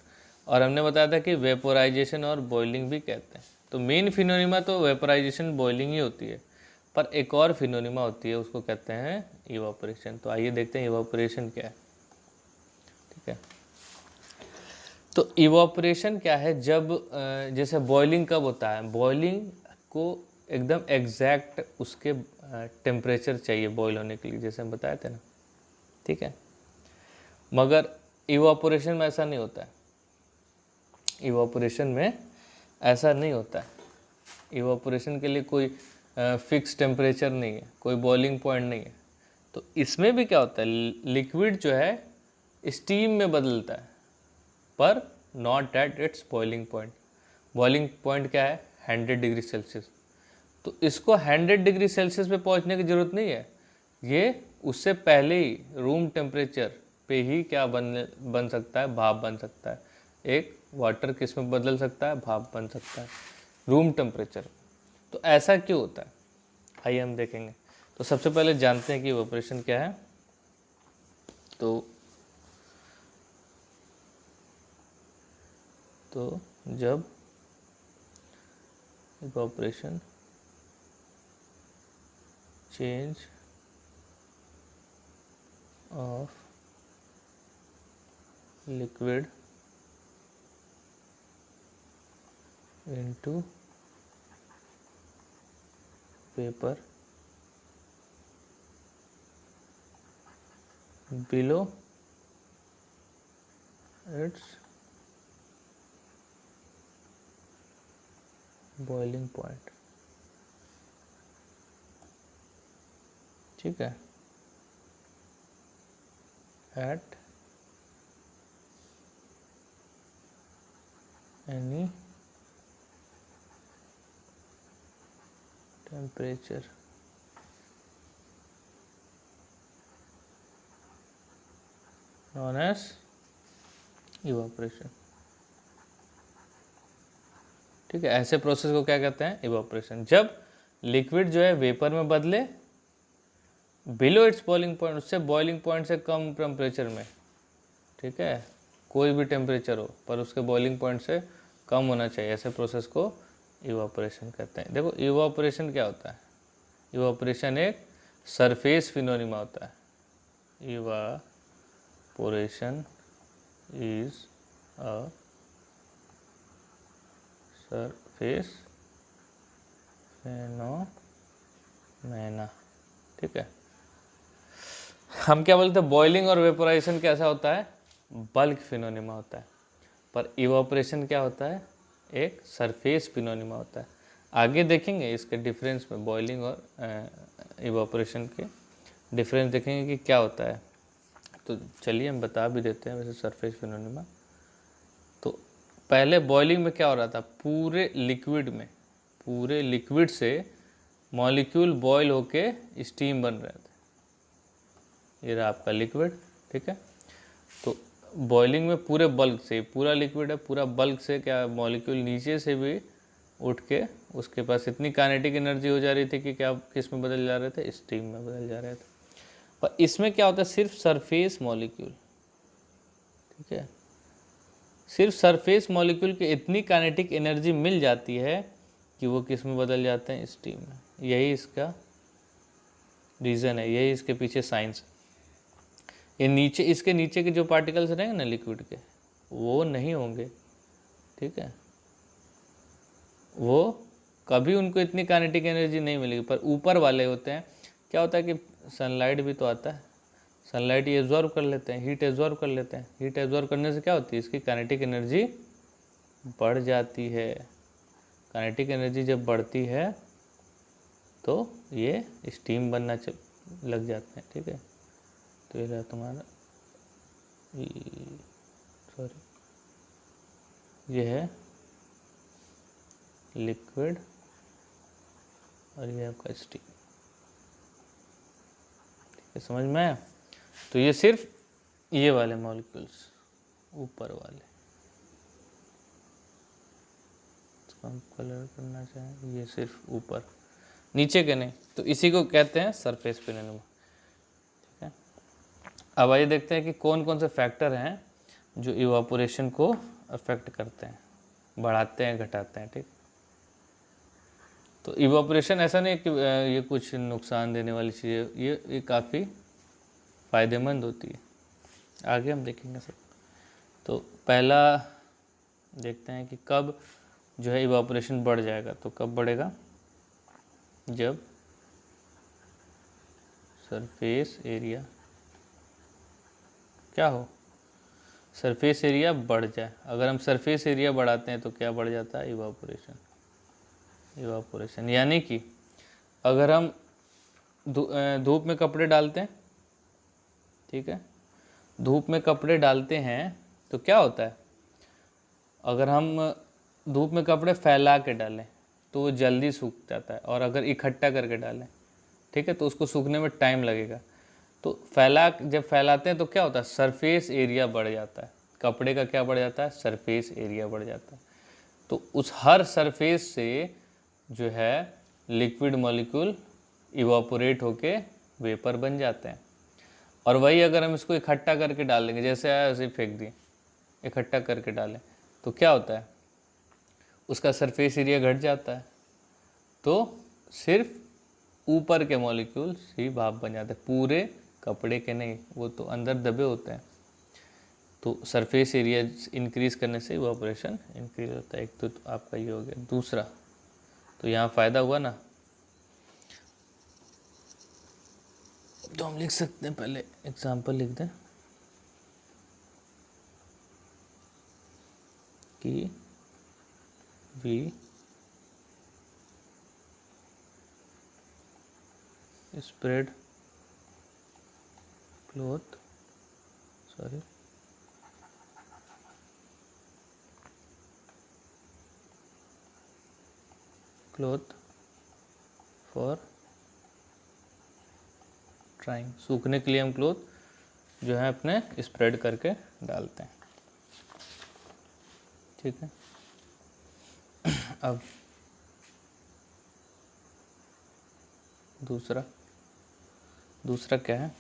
और हमने बताया था कि वेपोराइजेशन और बॉइलिंग भी कहते हैं। तो मेन फिनोनिमा तो वेपोराइजेशन बॉइलिंग ही होती है, पर एक और फिनोनिमा होती है, उसको कहते हैं इवापोरेशन। तो आइए देखते हैं इवापोरेशन क्या है। ठीक है, तो इवापोरेशन क्या है? जब जैसे बॉइलिंग कब होता है? बॉइलिंग को एकदम एग्जैक्ट उसके टेम्परेचर चाहिए बॉईल होने के लिए, जैसे हम बताए थे ना। ठीक है, मगर इवापोरेशन में ऐसा नहीं होता है। इवापोरेशन में ऐसा नहीं होता है। इवापोरेशन के लिए कोई फिक्स टेम्परेचर नहीं है, कोई बॉइलिंग पॉइंट नहीं है। तो इसमें भी क्या होता है? लिक्विड जो है स्टीम में बदलता है, पर not at its boiling point. Boiling point क्या है? 100 डिग्री सेल्सियस। तो इसको 100 डिग्री सेल्सियस पे पहुंचने की ज़रूरत नहीं है, ये उससे पहले ही रूम टेम्परेचर पे ही क्या बन सकता है? भाप बन सकता है। एक वाटर किस में बदल सकता है? भाप बन सकता है, रूम टेम्परेचर। तो ऐसा क्यों होता है, आइए हम देखेंगे। तो सबसे पहले जानते हैं कि इवेपोरेशन क्या है। तो जब evaporation change of liquid into paper below its boiling point। ठीक है, at any temperature known as evaporation। ठीक है, ऐसे प्रोसेस को क्या कहते हैं? इवेपोरेशन। जब लिक्विड जो है वेपर में बदले बिलो इट्स बॉइलिंग पॉइंट, उससे बॉइलिंग पॉइंट से कम टेम्परेचर में। ठीक है, कोई भी टेम्परेचर हो पर उसके बॉइलिंग पॉइंट से कम होना चाहिए, ऐसे प्रोसेस को इवेपोरेशन कहते हैं। देखो इवेपोरेशन क्या होता है? इवेपोरेशन एक सरफेस फिनोनिमा होता है। Evaporation is a surface phenomena. ठीक है, हम क्या बोलते हैं? बॉइलिंग और वेपोराइजेशन कैसा होता है? बल्क फिनोनिमा होता है। पर इवेपोरेशन क्या होता है? एक सरफेस फिनोनिमा होता है। आगे देखेंगे इसके डिफरेंस में, बॉइलिंग और इवेपोरेशन के डिफरेंस देखेंगे कि क्या होता है। तो चलिए हम बता भी देते हैं वैसे सरफेस फिनोनिमा। तो पहले बॉइलिंग में क्या हो रहा था? पूरे लिक्विड से मॉलिक्यूल बॉयल होके स्टीम बन रहे थे। ये रहा आपका लिक्विड। ठीक है, तो बॉइलिंग में पूरे बल्क से, पूरा लिक्विड है, पूरा बल्क से क्या मॉलिक्यूल नीचे से भी उठ के उसके पास इतनी काइनेटिक एनर्जी हो जा रही थी कि क्या किस में बदल जा रहे थे? स्टीम में बदल जा रहे थे। पर इसमें क्या होता है, सिर्फ सरफेस मॉलिक्यूल, ठीक है, सिर्फ सरफेस मॉलिक्यूल की इतनी काइनेटिक एनर्जी मिल जाती है कि वो किस में बदल जाते हैं, स्टीम में। यही इसका रीज़न है, यही इसके पीछे साइंस है। ये नीचे, इसके नीचे के जो पार्टिकल्स रहेंगे ना लिक्विड के, वो नहीं होंगे, ठीक है, वो कभी उनको इतनी काइनेटिक एनर्जी नहीं मिलेगी। पर ऊपर वाले होते हैं, क्या होता है कि सनलाइट भी तो आता है, सनलाइट ये एब्जॉर्ब कर लेते हैं, हीट एब्जॉर्ब कर लेते हैं। हीट एब्जॉर्ब करने से क्या होती है, इसकी काइनेटिक एनर्जी बढ़ जाती है। काइनेटिक एनर्जी जब बढ़ती है तो ये स्टीम बनना लग जाते हैं, ठीक है। तो ये रहा तुम्हारा, सॉरी, ये है लिक्विड और ये आपका स्टीम, ठीक है, समझ में आया। तो ये सिर्फ ये वाले मॉलिक्यूल्स ऊपर वाले, इसको हम कलर करना चाहें, ये सिर्फ ऊपर, नीचे के नहीं, तो इसी को कहते हैं सरफेस फिनोमेना, ठीक है। अब आइए देखते हैं कि कौन कौन से फैक्टर हैं जो इवापोरेशन को अफेक्ट करते हैं, बढ़ाते हैं, घटाते हैं, ठीक। तो इवापोरेशन ऐसा नहीं है कि ये कुछ नुकसान देने वाली चीज़ है, ये काफ़ी फ़ायदेमंद होती है। आगे हम देखेंगे सब। तो पहला देखते हैं कि कब जो है इवापोरेशन बढ़ जाएगा। तो कब बढ़ेगा, जब सरफेस एरिया क्या हो, सरफेस एरिया बढ़ जाए। अगर हम सरफेस एरिया बढ़ाते हैं तो क्या बढ़ जाता है, इवापोरेशन। इवापोरेशन यानी कि अगर हम धूप में कपड़े डालते हैं, ठीक है, धूप में कपड़े डालते हैं तो क्या होता है, अगर हम धूप में कपड़े फैला के डालें तो वो जल्दी सूख जाता है, और अगर इकट्ठा करके डालें, ठीक है, तो उसको सूखने में टाइम लगेगा। तो जब फैलाते हैं तो क्या होता है, सरफेस एरिया बढ़ जाता है, कपड़े का क्या बढ़ जाता है, सरफेस एरिया बढ़ जाता है। तो उस हर सरफेस से जो है लिक्विड मॉलिक्यूल इवापोरेट होके वेपर बन जाते हैं। और वही अगर हम इसको इकट्ठा करके डाल देंगे, जैसे आया वैसे फेंक दिए, इकट्ठा करके डालें तो क्या होता है, उसका सरफेस एरिया घट जाता है। तो सिर्फ ऊपर के मॉलिक्यूल्स ही भाप बन जाते हैं, पूरे कपड़े के नहीं, वो तो अंदर दबे होते हैं। तो सरफेस एरिया इंक्रीज करने से इवापोरेशन इंक्रीज होता है। एक तो आपका ये हो गया। दूसरा, तो यहाँ फ़ायदा हुआ ना, तो हम लिख सकते हैं, पहले एग्जांपल लिख दें कि we spread cloth for drying, सूखने के लिए हम क्लोथ जो है अपने स्प्रेड करके डालते हैं, ठीक है। अब दूसरा क्या है,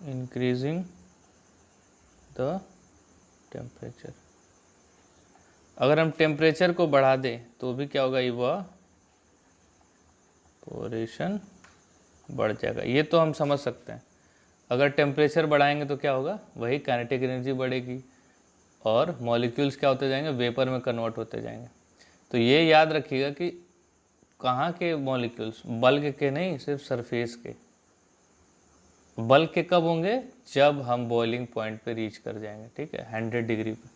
इंक्रीजिंग द टेम्परेचर। अगर हम टेम्परेचर को बढ़ा दें तो भी क्या होगा, इवापोरेशन बढ़ जाएगा। ये तो हम समझ सकते हैं। अगर टेम्परेचर बढ़ाएंगे तो क्या होगा, वही काइनेटिक एनर्जी बढ़ेगी और मॉलिक्यूल्स क्या होते जाएंगे, वेपर में कन्वर्ट होते जाएंगे। तो ये याद रखिएगा कि कहाँ के मॉलिक्यूल्स, बल्क के नहीं, सिर्फ सरफेस के। बल्क के कब होंगे, जब हम बॉइलिंग पॉइंट पे रीच कर जाएंगे, ठीक है, 100 डिग्री पे।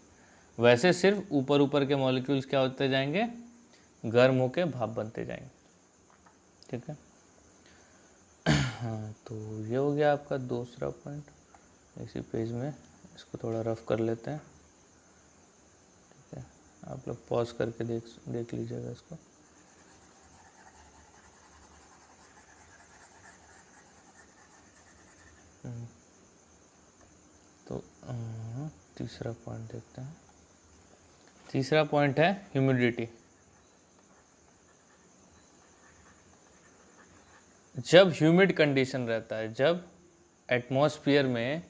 वैसे सिर्फ ऊपर के मॉलिक्यूल्स क्या होते जाएंगे, गर्म होके भाप बनते जाएंगे, ठीक है। हाँ, तो ये हो गया आपका दूसरा पॉइंट। इसी पेज में इसको थोड़ा रफ कर लेते हैं, ठीक है। आप लोग पॉज करके देख लीजिएगा इसको। तो तीसरा पॉइंट देखते हैं। तीसरा पॉइंट है ह्यूमिडिटी, जब ह्यूमिड कंडीशन रहता है, जब एटमॉस्फेयर में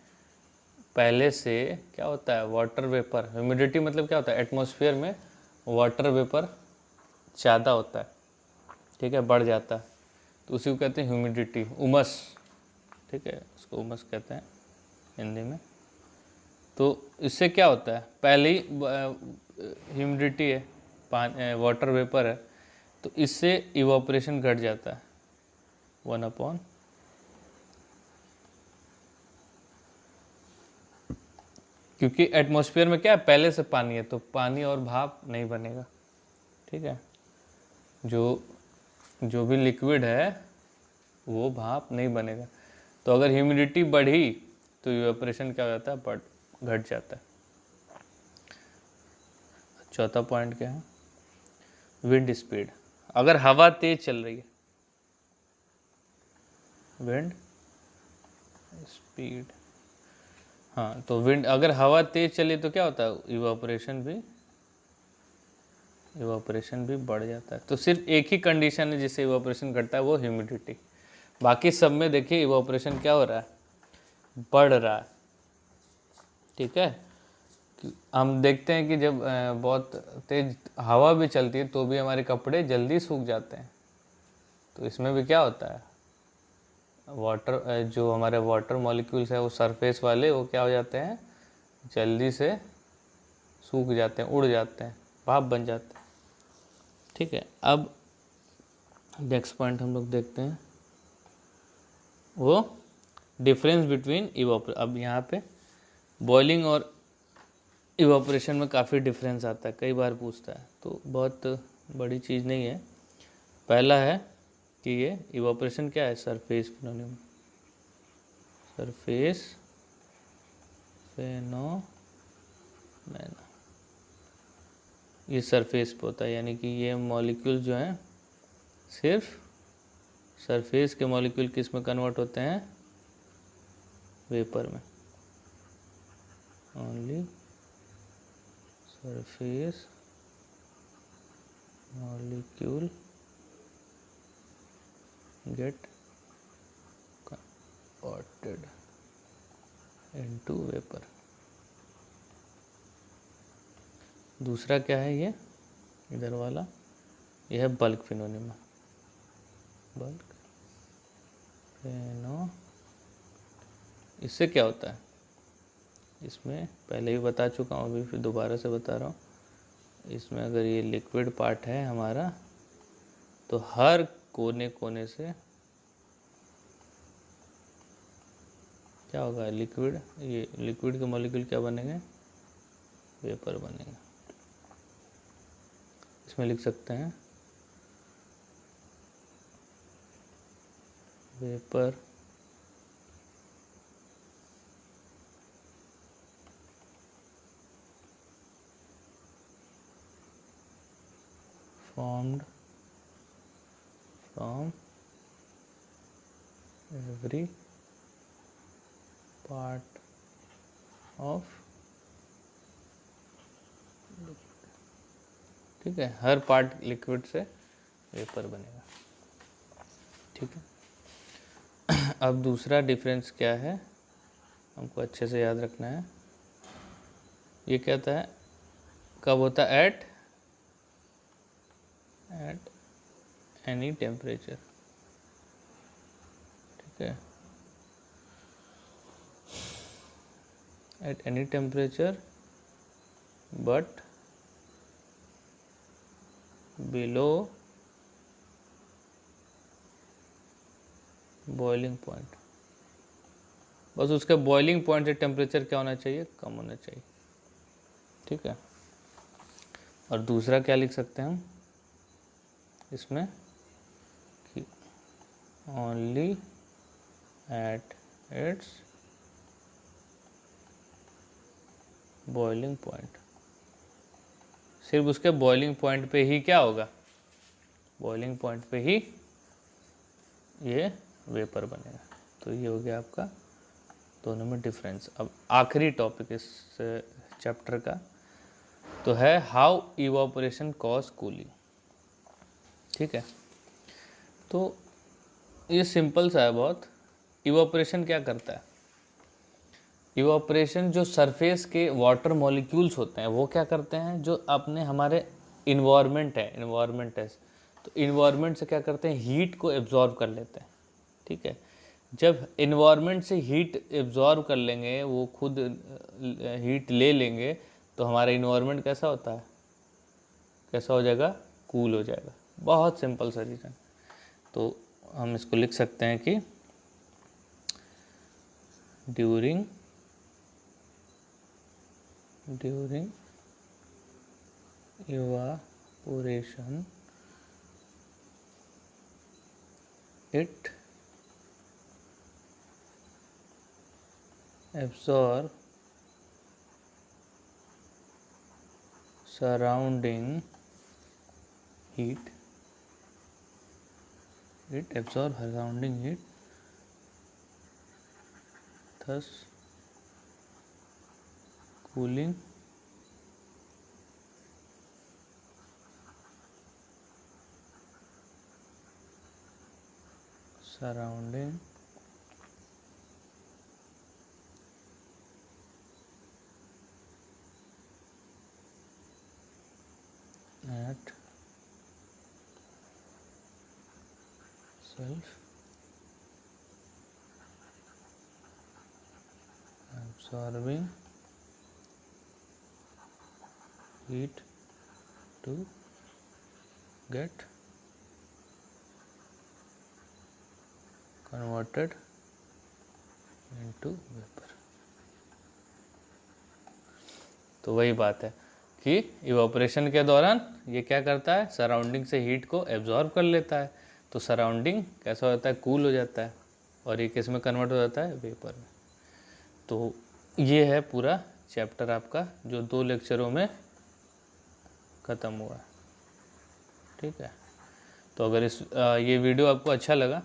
पहले से क्या होता है, वाटर वेपर, ह्यूमिडिटी मतलब क्या होता है, एटमॉस्फेयर में वाटर वेपर ज़्यादा होता है, ठीक है, बढ़ जाता है, तो उसी को कहते हैं ह्यूमिडिटी, उमस, ठीक है, उसको उमस कहते हैं हिंदी में। तो इससे क्या होता है, पहले ही ह्यूमिडिटी है, वाटर वेपर है, तो इससे इवापोरेशन घट जाता है 1/, क्योंकि एटमॉस्फेयर में क्या है, पहले से पानी है, तो पानी और भाप नहीं बनेगा, ठीक है, जो भी लिक्विड है वो भाप नहीं बनेगा। तो अगर ह्यूमिडिटी बढ़ी तो इवेपोरेशन क्या हो जाता है, घट जाता है। चौथा पॉइंट क्या है, विंड स्पीड। अगर हवा तेज चल रही है, विंड स्पीड, हाँ, तो विंड, अगर हवा तेज चली तो क्या होता है, इवापोरेशन भी बढ़ जाता है। तो सिर्फ एक ही कंडीशन है जिससे इवापोरेशन घटता है, वो ह्यूमिडिटी। बाकी सब में देखिए इवापोरेशन क्या हो रहा है, बढ़ रहा है, ठीक है। हम देखते हैं कि जब बहुत तेज हवा भी चलती है तो भी हमारे कपड़े जल्दी सूख जाते हैं, तो इसमें भी क्या होता है, वाटर, जो हमारे वाटर मॉलिक्यूल्स है वो सरफेस वाले, वो क्या हो जाते हैं, जल्दी से सूख जाते हैं, उड़ जाते हैं, भाप बन जाते हैं, ठीक है। अब नेक्स्ट पॉइंट हम लोग देखते हैं, वो डिफरेंस बिटवीन इवापोरेशन। अब यहाँ पे बॉइलिंग और इवापोरेशन में काफ़ी डिफरेंस आता है, कई बार पूछता है, तो बहुत बड़ी चीज़ नहीं है। पहला है कि ये इवापोरेशन क्या है, सरफेस फिनोमेना, सरफेस फिनोमेना, ये सरफेस पे होता है, यानी कि ये मॉलिक्यूल जो हैं सिर्फ सरफेस के मॉलिक्यूल किस में कन्वर्ट होते हैं, वेपर में, only surface molecule get converted into vapour. दूसरा क्या है, ये इधर वाला, ये है बल्क फिनोमेना, बल्क फिनो। इससे क्या होता है, इसमें पहले भी बता चुका हूँ, अभी फिर दोबारा से बता रहा हूँ। इसमें अगर ये लिक्विड पार्ट है हमारा, तो हर कोने कोने से क्या होगा, लिक्विड, ये लिक्विड के मॉलिक्यूल क्या बनेंगे, वेपर बनेंगे। इसमें लिख सकते हैं vapour formed from every part of, ठीक है, हर पार्ट लिक्विड से वेपर बनेगा, ठीक है। अब दूसरा डिफरेंस क्या है, हमको अच्छे से याद रखना है। ये कहता है कब होता है, एट एनी टेम्परेचर, ठीक है, at any temperature but below boiling point. बस उसके बॉइलिंग पॉइंट से टेम्परेचर क्या होना चाहिए, कम होना चाहिए, ठीक है। और दूसरा क्या लिख सकते हैं हम इसमें, कि only at its boiling point, सिर्फ उसके बॉइलिंग पॉइंट पे ही क्या होगा, बॉइलिंग पॉइंट पे ही ये वेपर बनेगा। तो ये हो गया आपका दोनों में डिफरेंस। अब आखिरी टॉपिक इस चैप्टर का तो है हाउ इवापोरेशन कॉज कूलिंग, ठीक है। तो ये सिंपल सा है बहुत। इवापोरेशन क्या करता है? इवापोरेशन जो सरफेस के वाटर मॉलिक्यूल्स होते हैं वो क्या करते हैं, जो अपने हमारे इन्वायरमेंट है तो इन्वायरमेंट से क्या करते हैं, हीट को एब्जॉर्ब कर लेते हैं। ठीक है, जब इन्वायरमेंट से हीट एब्जॉर्ब कर लेंगे, वो खुद हीट ले लेंगे, तो हमारा इन्वायरमेंट कैसा होता है, कैसा हो जाएगा, कूल हो जाएगा। बहुत सिंपल सा रीज़न। तो हम इसको लिख सकते हैं कि during evaporation it absorb surrounding heat, thus cooling surrounding at self absorbing heat to get converted into vapor। तो वही बात है कि इवापोरेशन के दौरान ये क्या करता है, सराउंडिंग से हीट को एब्जॉर्ब कर लेता है, तो सराउंडिंग कैसा होता है, कूल हो जाता है, और ये किस में कन्वर्ट हो जाता है, वेपर में। तो ये है पूरा चैप्टर आपका, जो 2 लेक्चरों में ख़त्म हुआ। ठीक है, तो अगर ये वीडियो आपको अच्छा लगा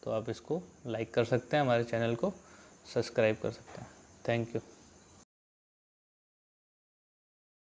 तो आप इसको लाइक कर सकते हैं, हमारे चैनल को सब्सक्राइब कर सकते हैं। Thank you.